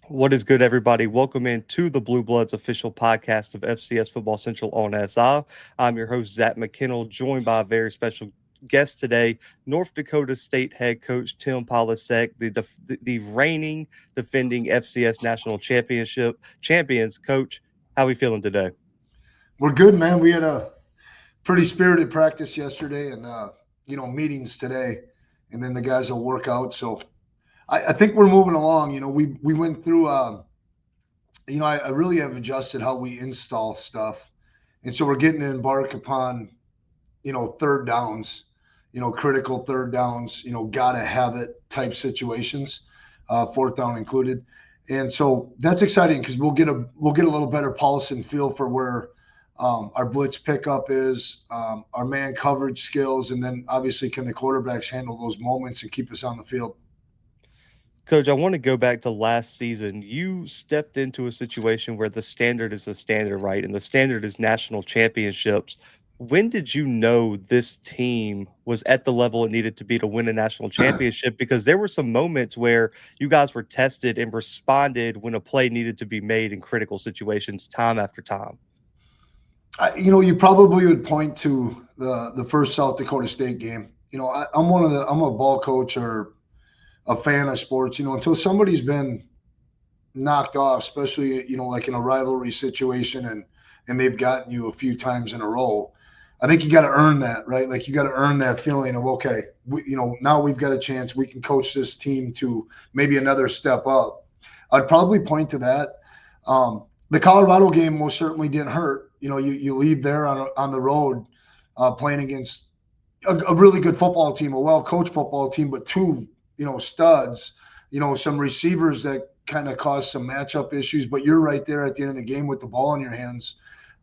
What is good, everybody? Welcome in to the Bluebloods official podcast of FCS Football Central on SI. I'm your host, Zach McKinnell, joined by a very special guest today, North Dakota State head coach Tim Polasek, the reigning defending FCS national championship champions. Coach, how are we feeling today? We're good, man. We had a pretty spirited practice yesterday, and meetings today, and then the guys will work out. So I think we're moving along. We went through. I really have adjusted how we install stuff, and so we're getting to embark upon third downs, critical third downs, gotta have it type situations, fourth down included. And so that's exciting because we'll get a little better pulse and feel for where our blitz pickup is, our man coverage skills, and then obviously can the quarterbacks handle those moments and keep us on the field. Coach, I want to go back to last season. You stepped into a situation where the standard is a standard, right? And the standard is national championships. When did you know this team was at the level it needed to be to win a national championship? Because there were some moments where you guys were tested and responded when a play needed to be made in critical situations time after time. You probably would point to the first South Dakota State game. I'm a ball coach or a fan of sports. Until somebody's been knocked off, especially like in a rivalry situation, and they've gotten you a few times in a row. I think you got to earn that, right? Like you got to earn that feeling of okay, now we've got a chance. We can coach this team to maybe another step up. I'd probably point to that. The Colorado game most certainly didn't hurt. You leave there on the road playing against a really good football team, a well coached football team, but two studs. Some receivers that kind of caused some matchup issues, but you're right there at the end of the game with the ball in your hands.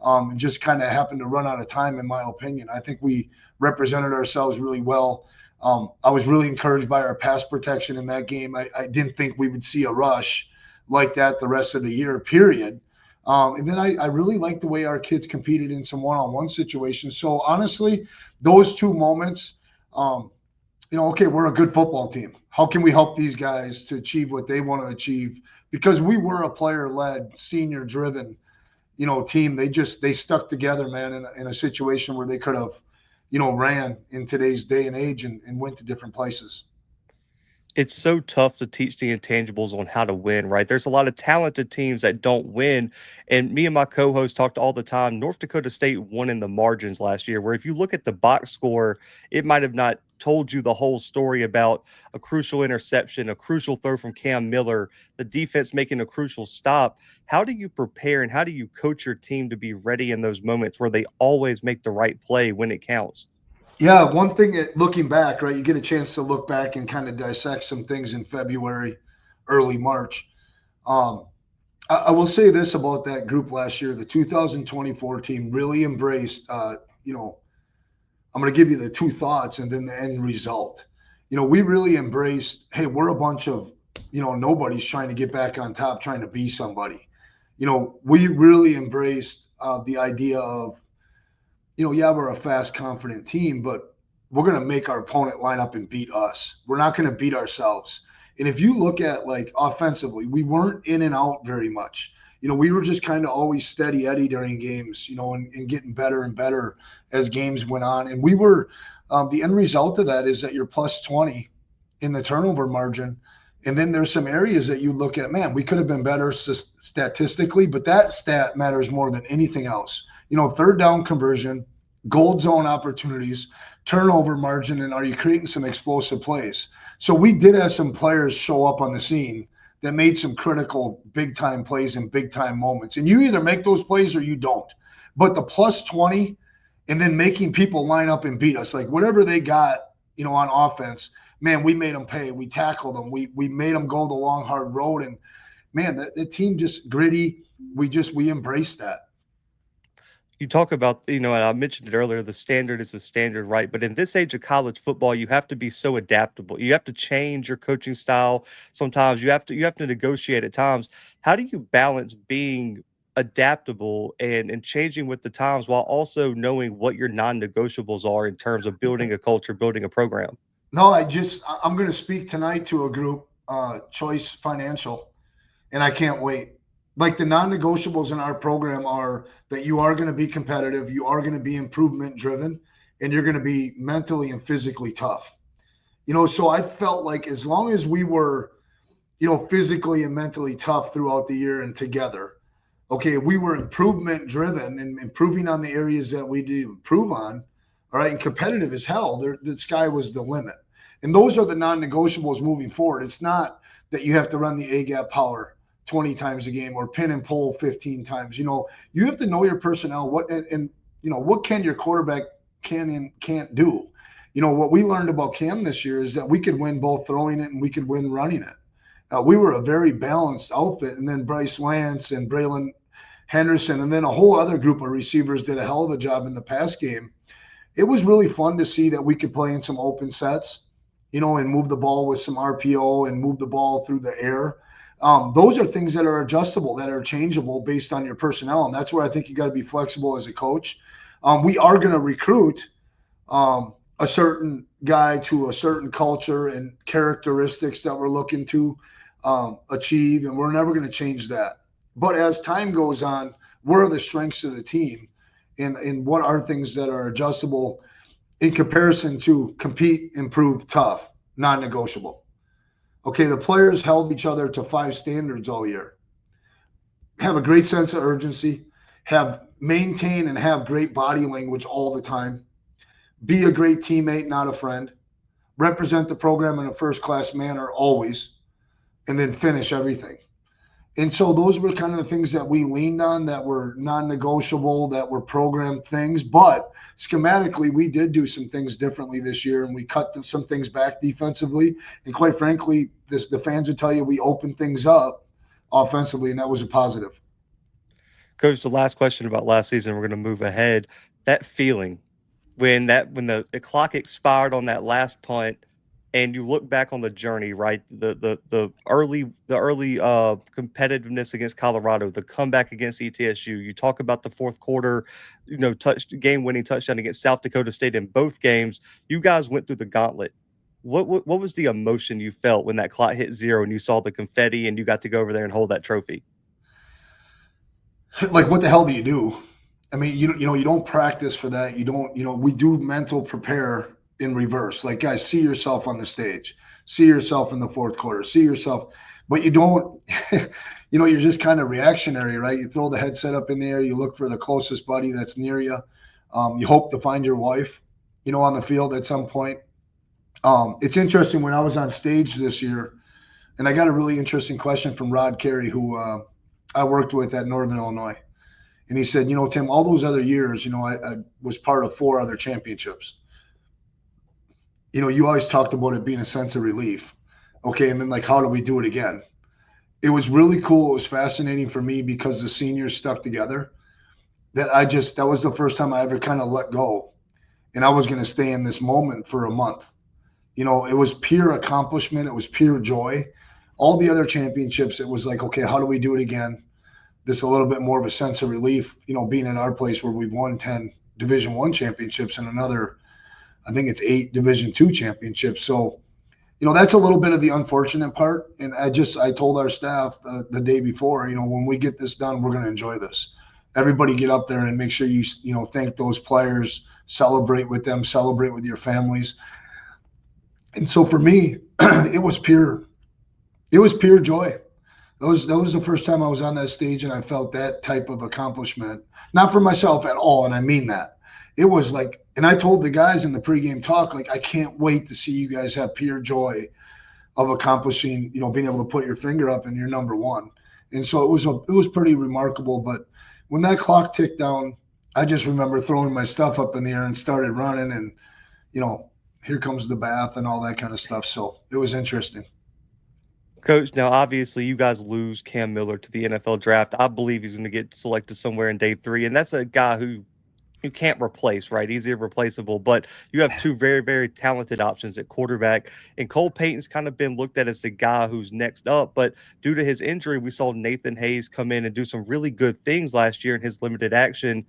And just kind of happened to run out of time, in my opinion. I think we represented ourselves really well. I was really encouraged by our pass protection in that game. I didn't think we would see a rush like that the rest of the year, period. And then I really liked the way our kids competed in some one-on-one situations. So honestly, those two moments, okay, we're a good football team. How can we help these guys to achieve what they want to achieve? Because we were a player-led, senior-driven, team. They stuck together, man, in a situation where they could have, ran in today's day and age and went to different places. It's so tough to teach the intangibles on how to win, right? There's a lot of talented teams that don't win. And me and my co-host talked all the time. North Dakota State won in the margins last year, where if you look at the box score, it might have not told you the whole story about a crucial interception, a crucial throw from Cam Miller, the defense making a crucial stop. How do you prepare and how do you coach your team to be ready in those moments where they always make the right play when it counts? Yeah, one thing looking back, right, you get a chance to look back and kind of dissect some things in February, early March. Um, I will say this about that group last year: the 2024 team really embraced. I'm going to give you the two thoughts and then the end result. We really embraced. Hey, we're a bunch of nobody's trying to get back on top, trying to be somebody. We really embraced the idea of yeah, we're a fast, confident team, but we're going to make our opponent line up and beat us. We're not going to beat ourselves. And if you look at like offensively, we weren't in and out very much. We were just kind of always steady Eddie during games, and getting better and better as games went on. And we were, the end result of that is that you're plus 20 in the turnover margin. And then there's some areas that you look at, man, we could have been better statistically, but that stat matters more than anything else. Third down conversion, gold zone opportunities, turnover margin, and are you creating some explosive plays? So we did have some players show up on the scene that made some critical big time plays in big time moments. And you either make those plays or you don't. But the plus 20 and then making people line up and beat us, like whatever they got, on offense, man, we made them pay. We tackled them. We made them go the long, hard road. And man, the team just gritty. We embraced that. You talk about, and I mentioned it earlier, the standard is the standard, right? But in this age of college football, you have to be so adaptable. You have to change your coaching style. Sometimes you have to negotiate at times. How do you balance being adaptable and changing with the times while also knowing what your non-negotiables are in terms of building a culture, building a program? No, I'm going to speak tonight to a group, Choice Financial, and I can't wait. Like the non-negotiables in our program are that you are going to be competitive, you are going to be improvement driven, and you're going to be mentally and physically tough. So I felt like as long as we were, physically and mentally tough throughout the year and together, okay, we were improvement driven and improving on the areas that we did improve on, all right, and competitive as hell. The sky was the limit. And those are the non-negotiables moving forward. It's not that you have to run the A gap power 20 times a game or pin and pull 15 times. You have to know your personnel, and what can your quarterback can and can't do. What we learned about Cam this year is that we could win both throwing it and we could win running it. We were a very balanced outfit. And then Bryce Lance and Braylon Henderson, and then a whole other group of receivers did a hell of a job in the pass game. It was really fun to see that we could play in some open sets, and move the ball with some RPO and move the ball through the air. Those are things that are adjustable, that are changeable based on your personnel. And that's where I think you got to be flexible as a coach. We are going to recruit a certain guy to a certain culture and characteristics that we're looking to achieve, and we're never going to change that. But as time goes on, what are the strengths of the team, and what are things that are adjustable in comparison to compete, improve, tough, non-negotiable? Okay, the players held each other to 5 standards all year. Have a great sense of urgency, have maintain and have great body language all the time, be a great teammate, not a friend, represent the program in a first-class manner always, and then finish everything. And so those were kind of the things that we leaned on that were non-negotiable, that were program things. But schematically, we did do some things differently this year, and we cut some things back defensively. And quite frankly, the fans would tell you we opened things up offensively, and that was a positive. Coach, the last question about last season, we're going to move ahead. That feeling when the clock expired on that last punt, and you look back on the journey, right? The early competitiveness against Colorado, the comeback against ETSU. You talk about the fourth quarter, game winning touchdown against South Dakota State in both games. You guys went through the gauntlet. What was the emotion you felt when that clock hit zero and you saw the confetti and you got to go over there and hold that trophy? Like, what the hell do you do? I mean, you don't practice for that. You don't, we do mental prepare in reverse. Like, guys, see yourself on the stage, see yourself in the fourth quarter, see yourself, but you don't, you're just kind of reactionary, right? You throw the headset up in the air, you look for the closest buddy that's near you. You hope to find your wife, on the field at some point. It's interesting when I was on stage this year, and I got a really interesting question from Rod Carey, who I worked with at Northern Illinois. And he said, Tim, all those other years, I was part of 4 other championships. You always talked about it being a sense of relief. Okay. And then, like, how do we do it again? It was really cool. It was fascinating for me because the seniors stuck together. That was the first time I ever kind of let go. And I was going to stay in this moment for a month. It was pure accomplishment. It was pure joy. All the other championships, it was like, okay, how do we do it again? There's a little bit more of a sense of relief, being in our place where we've won 10 Division I championships and another, I think it's 8 Division II championships. So, that's a little bit of the unfortunate part. And I told our staff the day before, when we get this done, we're going to enjoy this. Everybody get up there and make sure you thank those players, celebrate with them, celebrate with your families. And so for me, it was pure joy. That was the first time I was on that stage and I felt that type of accomplishment. Not for myself at all, and I mean that. It was like, and I told the guys in the pregame talk, like, I can't wait to see you guys have pure joy of accomplishing, being able to put your finger up and you're number one. And so it was pretty remarkable. But when that clock ticked down, I just remember throwing my stuff up in the air and started running, and here comes the bath and all that kind of stuff. So it was interesting. Coach, now obviously you guys lose Cam Miller to the NFL draft. I believe he's going to get selected somewhere in day 3, and that's a guy who you can't replace, right? He's irreplaceable, but you have 2 very, very talented options at quarterback, and Cole Payton's kind of been looked at as the guy who's next up, but due to his injury, we saw Nathan Hayes come in and do some really good things last year in his limited action.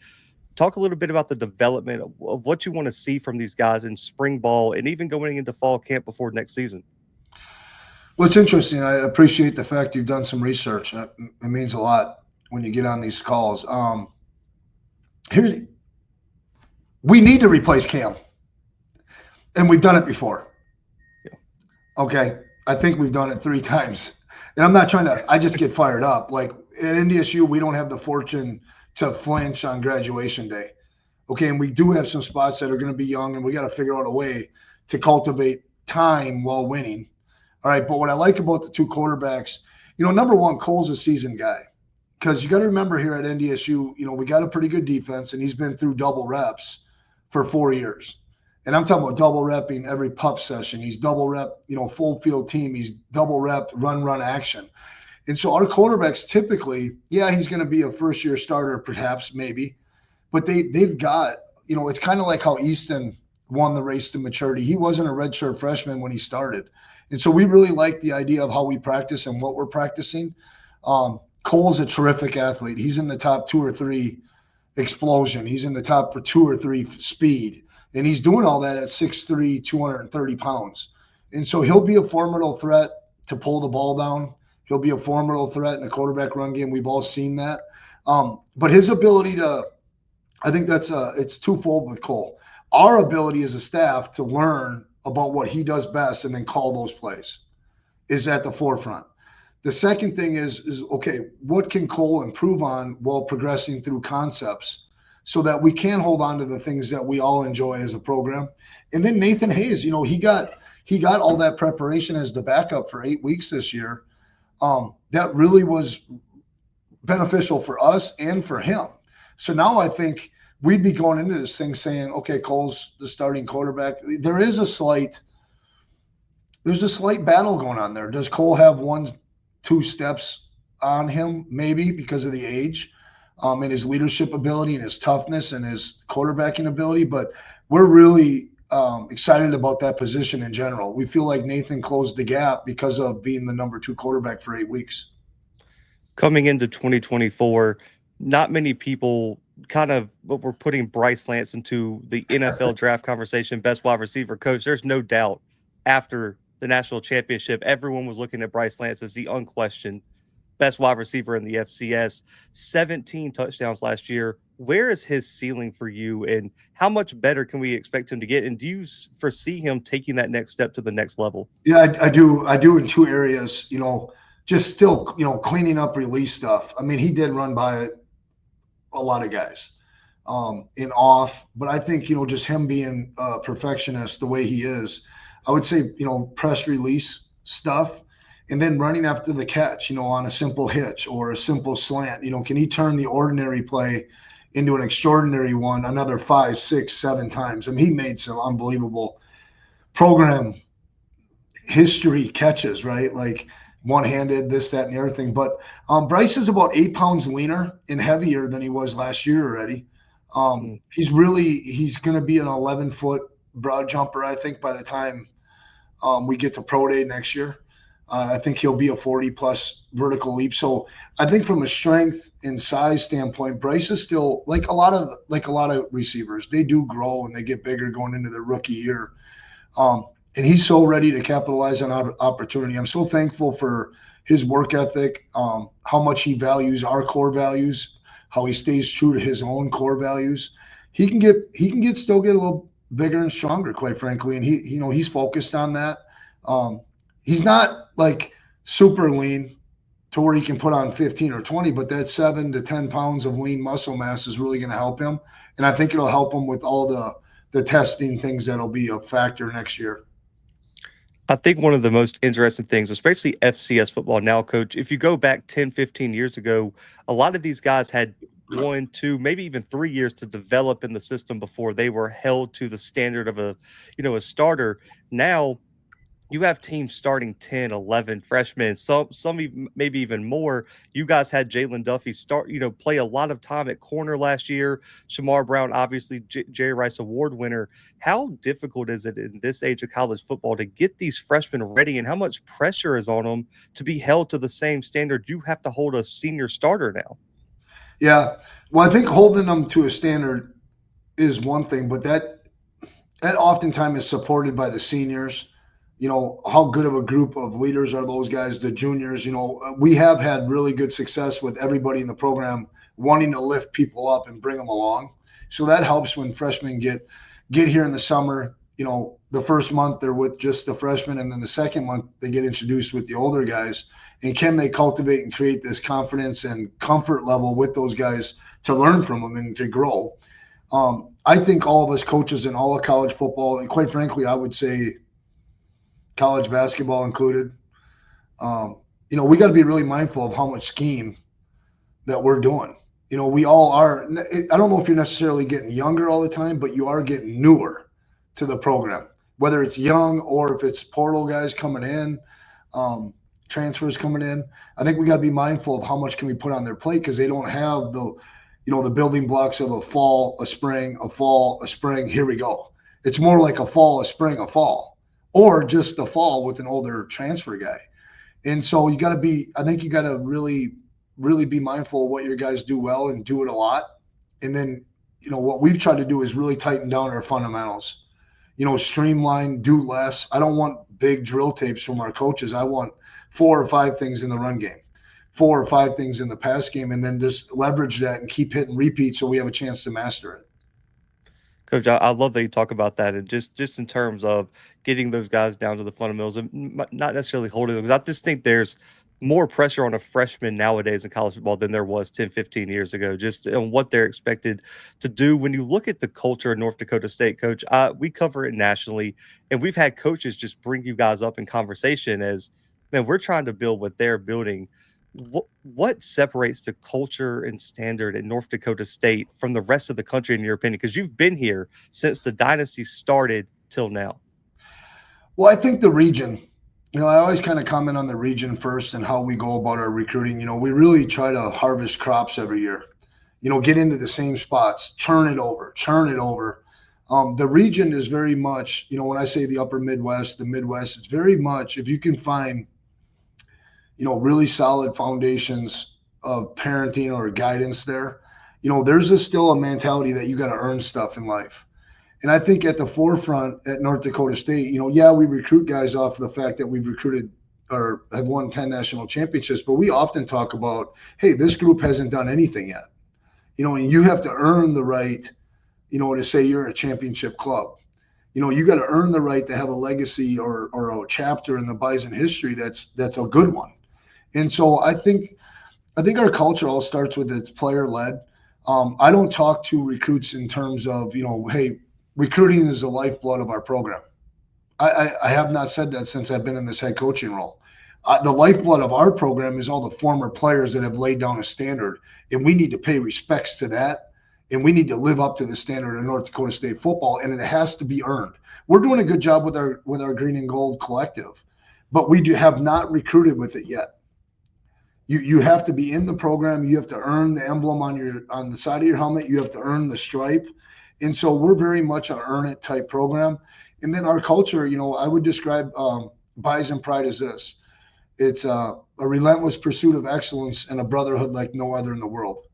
Talk a little bit about the development of what you want to see from these guys in spring ball and even going into fall camp before next season. Well, it's interesting. I appreciate the fact you've done some research. It means a lot when you get on these calls. Here's We need to replace Cam, and we've done it before. Yeah. Okay, I think we've done it 3 times, and I'm not trying to. I just get fired up. Like at NDSU, we don't have the fortune to flinch on graduation day. Okay, and we do have some spots that are going to be young, and we got to figure out a way to cultivate time while winning. All right, but what I like about the two quarterbacks, number one, Cole's a seasoned guy because you got to remember here at NDSU, we got a pretty good defense, and he's been through double reps for 4 years. And I'm talking about double repping every pup session. He's double rep, full field team. He's double rep run action. And so our quarterbacks typically, yeah, he's going to be a first year starter, perhaps, maybe, but they've got, it's kind of like how Easton won the race to maturity. He wasn't a redshirt freshman when he started. And so we really like the idea of how we practice and what we're practicing. Cole's a terrific athlete. He's in the top 2 or 3 explosion. He's in the top 2 or 3 speed. And he's doing all that at 6'3", 230 pounds. And so he'll be a formidable threat to pull the ball down. He'll be a formidable threat in the quarterback run game. We've all seen that. But his ability to, I think it's twofold with Cole. Our ability as a staff to learn about what he does best and then call those plays is at the forefront. The second thing is okay, what can Cole improve on while progressing through concepts so that we can hold on to the things that we all enjoy as a program? And then Nathan Hayes, he got all that preparation as the backup for 8 weeks this year. That really was beneficial for us and for him. So now I think we'd be going into this thing saying, okay, Cole's the starting quarterback. There's a slight battle going on there. Does Cole have 1-2 steps on him? Maybe because of the age, and his leadership ability and his toughness and his quarterbacking ability. But we're really excited about that position in general. We feel like Nathan closed the gap because of being the number 2 quarterback for 8 weeks. Coming into 2024, not many people kind of were putting Bryce Lance into the NFL draft conversation, best wide receiver coach. There's no doubt after the national championship, everyone was looking at Bryce Lance as the unquestioned best wide receiver in the FCS. 17 touchdowns last year. Where is his ceiling for you, and how much better can we expect him to get? And do you foresee him taking that next step to the next level? Yeah, I do. I do in 2 areas. Just still, cleaning up release stuff. I mean, he did run by a lot of guys in off, but I think, just him being a perfectionist the way he is, I would say, press release stuff and then running after the catch, on a simple hitch or a simple slant. Can he turn the ordinary play into an extraordinary one another 5, 6, 7 times? I mean, he made some unbelievable program history catches, right? Like one-handed, this, that, and the other thing. But Bryce is about 8 pounds leaner and heavier than he was last year already. He's going to be an 11-foot broad jumper, I think, by the time we get to pro day next year. I think he'll be a 40-plus vertical leap. So I think from a strength and size standpoint, Bryce is still like a lot of receivers. They do grow and they get bigger going into their rookie year. And he's so ready to capitalize on opportunity. I'm so thankful for his work ethic, how much he values our core values, how he stays true to his own core values. He can still get a little bigger and stronger, quite frankly. And he's focused on that. He's not like super lean to where he can put on 15 or 20, but that 7 to 10 pounds of lean muscle mass is really going to help him. And I think it'll help him with all the testing things that'll be a factor next year. I think one of the most interesting things, especially FCS football now, Coach, if you go back 10, 15 years ago, a lot of these guys had 1, 2, maybe even 3 years to develop in the system before they were held to the standard of a starter. Now you have teams starting 10, 11 freshmen, some maybe even more. You guys had Jalen Duffy play a lot of time at corner last year. Shamar Brown, obviously Jerry Rice Award winner. How difficult is it in this age of college football to get these freshmen ready, and how much pressure is on them to be held to the same standard you have to hold a senior starter now? Yeah. Well, I think holding them to a standard is one thing, but that oftentimes is supported by the seniors. how good of a group of leaders are those guys, the juniors. We have had really good success with everybody in the program wanting to lift people up and bring them along. So that helps when freshmen get here in the summer. The first month they're with just the freshmen, and then the second month they get introduced with the older guys. And can they cultivate and create this confidence and comfort level with those guys to learn from them and to grow? I think all of us coaches in all of college football, and quite frankly, I would say college basketball included, we got to be really mindful of how much scheme that we're doing. We all are. I don't know if you're necessarily getting younger all the time, but you are getting newer to the program, whether it's young or if it's portal guys coming in, transfers coming in. I think we got to be mindful of how much can we put on their plate because they don't have the building blocks of a fall, a spring, a fall, a spring. Here we go. It's more like a fall, a spring, a fall, or just the fall with an older transfer guy. And so I think you got to really, really be mindful of what your guys do well and do it a lot. And then, what we've tried to do is really tighten down our fundamentals, streamline, do less. I don't want big drill tapes from our coaches. I want 4 or 5 things in the run game, 4 or 5 things in the pass game, and then just leverage that and keep hitting repeat so we have a chance to master it. Coach, I love that you talk about that, and just in terms of getting those guys down to the fundamentals and not necessarily holding them. Because I just think there's more pressure on a freshman nowadays in college football than there was 10, 15 years ago, just on what they're expected to do. When you look at the culture of North Dakota State, Coach, we cover it nationally, and we've had coaches just bring you guys up in conversation as, man, we're trying to build what they're building. What separates the culture and standard at North Dakota State from the rest of the country, in your opinion? Because you've been here since the dynasty started till now. Well, I think the region, I always kind of comment on the region first and how we go about our recruiting. We really try to harvest crops every year, get into the same spots, churn it over, churn it over. The region is very much, when I say the upper Midwest, the Midwest, it's very much if you can find really solid foundations of parenting or guidance there, there's still a mentality that you got to earn stuff in life. And I think at the forefront at North Dakota State, we recruit guys off of the fact that we've recruited or have won 10 national championships, but we often talk about, hey, this group hasn't done anything yet. And you have to earn the right, to say you're a championship club. You got to earn the right to have a legacy or a chapter in the Bison history that's a good one. And so I think our culture all starts with it's player led. I don't talk to recruits in terms of, hey, recruiting is the lifeblood of our program. I have not said that since I've been in this head coaching role. The lifeblood of our program is all the former players that have laid down a standard, and we need to pay respects to that, and we need to live up to the standard of North Dakota State football, and it has to be earned. We're doing a good job with our green and gold collective, but we have not recruited with it yet. You have to be in the program. You have to earn the emblem on the side of your helmet. You have to earn the stripe. And so we're very much an earn it type program. And then our culture, I would describe Bison Pride as this. It's a relentless pursuit of excellence and a brotherhood like no other in the world.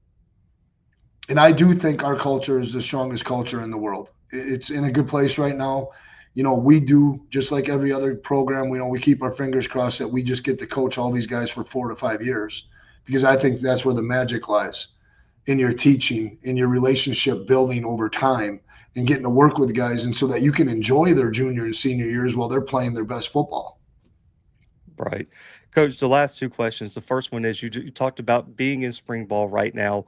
And I do think our culture is the strongest culture in the world. It's in a good place right now. We do, just like every other program, we keep our fingers crossed that we just get to coach all these guys for 4 to 5 years, because I think that's where the magic lies, in your teaching, in your relationship building over time and getting to work with guys, and so that you can enjoy their junior and senior years while they're playing their best football. Right. Coach, the last 2 questions. The first one is you talked about being in spring ball right now.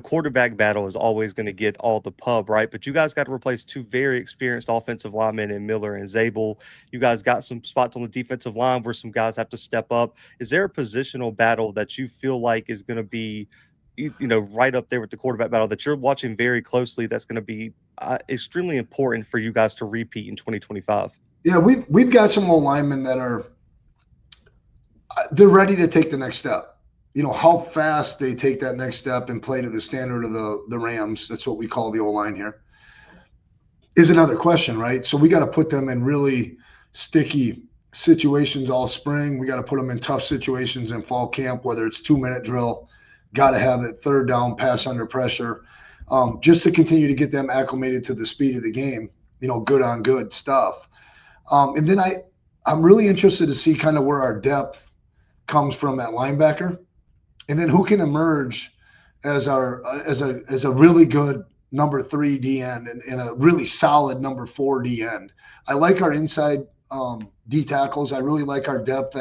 Quarterback battle is always going to get all the pub, right? But you guys got to replace 2 very experienced offensive linemen in Miller and Zabel. You guys got some spots on the defensive line where some guys have to step up. Is there a positional battle that you feel like is going to be, right up there with the quarterback battle that you're watching very closely that's going to be extremely important for you guys to repeat in 2025? Yeah, we've got some old linemen that they're ready to take the next step. How fast they take that next step and play to the standard of the Rams, that's what we call the O-line here, is another question, right? So we got to put them in really sticky situations all spring. We got to put them in tough situations in fall camp, whether it's 2-minute drill, got to have it, third down, pass under pressure, just to continue to get them acclimated to the speed of the game, good on good stuff. And then I'm really interested to see kind of where our depth comes from at linebacker, and then who can emerge as our as a really good number three D end and a really solid number four D end. I like our inside D tackles. I really like our depth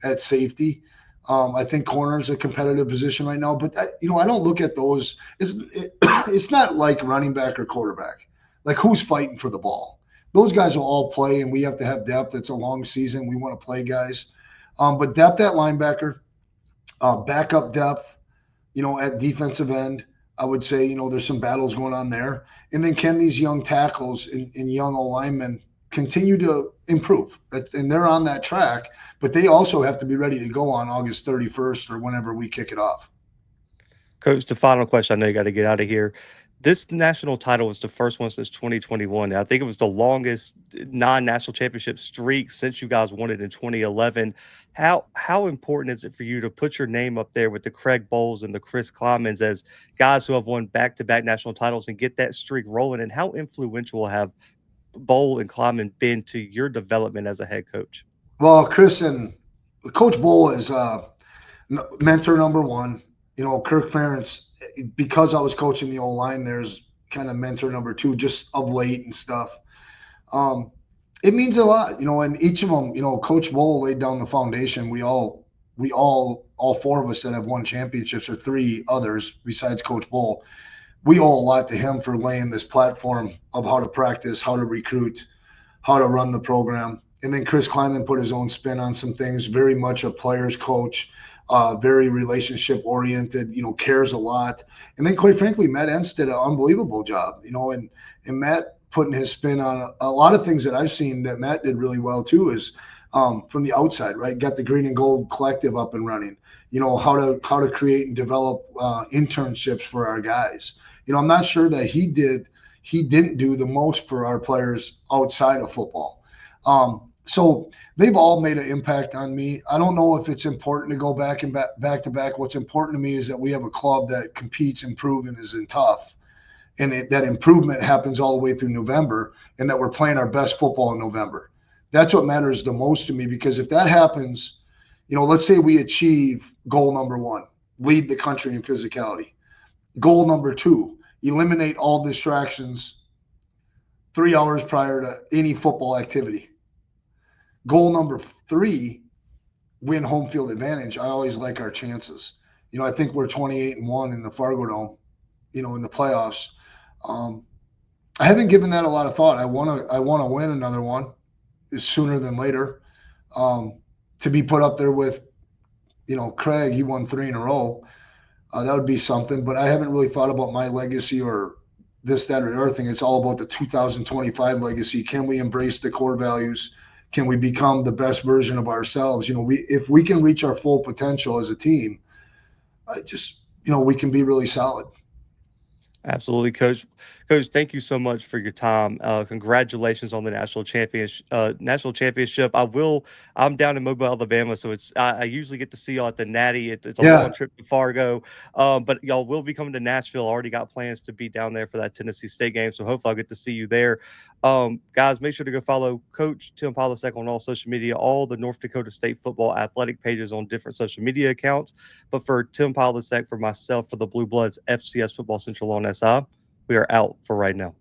at safety. I think corner is a competitive position right now, but I don't look at those. It's not like running back or quarterback. Like who's fighting for the ball? Those guys will all play, and we have to have depth. It's a long season. We want to play guys, but depth at linebacker, backup depth, at defensive end. I would say, there's some battles going on there. And then can these young tackles and young linemen continue to improve? And they're on that track, but they also have to be ready to go on August 31st or whenever we kick it off. Coach, the final question, I know you got to get out of here. This national title was the first one since 2021. I think it was the longest non-national championship streak since you guys won it in 2011. How important is it for you to put your name up there with the Craig Bowles and the Chris Klimans as guys who have won back-to-back national titles and get that streak rolling? And how influential have Bowl and Kleiman been to your development as a head coach? Well, Chris and Coach Bowl is mentor number one. Kirk Ferentz, because I was coaching the O line, there's kind of mentor number two, just of late and stuff. Um, it means a lot, and each of them, Coach Bowl laid down the foundation. All four of us that have won championships, or three others besides Coach Bowl, we owe a lot to him for laying this platform of how to practice, how to recruit, how to run the program. And then Chris Kleiman put his own spin on some things, very much a player's coach, very relationship oriented, cares a lot. And then quite frankly, Matt Entz did an unbelievable job, and Matt putting his spin on a lot of things that I've seen that Matt did really well too is from the outside, right? Got the Green and Gold Collective up and running, how to create and develop internships for our guys. I'm not sure that he didn't do the most for our players outside of football. So they've all made an impact on me. I don't know if it's important to go back and back to back. What's important to me is that we have a club that competes, improves, and is in tough, and that improvement happens all the way through November, and that we're playing our best football in November. That's what matters the most to me, because if that happens, let's say we achieve goal number one, lead the country in physicality. Goal number two, eliminate all distractions 3 hours prior to any football activity. Goal number three, win home field advantage. I always like our chances. I think we're 28-1 in the Fargo Dome, in the playoffs. I haven't given that a lot of thought. I want to win another one sooner than later. To be put up there with, Craig, he won 3 in a row. That would be something, but I haven't really thought about my legacy or this, that, or the other thing. It's all about the 2025 legacy. Can we embrace the core values? Can we become the best version of ourselves? If we can reach our full potential as a team, we can be really solid. Absolutely, Coach. Coach, thank you so much for your time. Congratulations on the national championship. I'm down in Mobile, Alabama, so I usually get to see y'all at the Natty. It's a Yeah. long trip to Fargo, but y'all will be coming to Nashville. Already got plans to be down there for that Tennessee State game, so hopefully I'll get to see you there. Guys, make sure to go follow Coach Tim Polasek on all social media, all the North Dakota State football athletic pages on different social media accounts. But for Tim Polasek, for myself, for the Bluebloods FCS Football Central on SI, we are out for right now.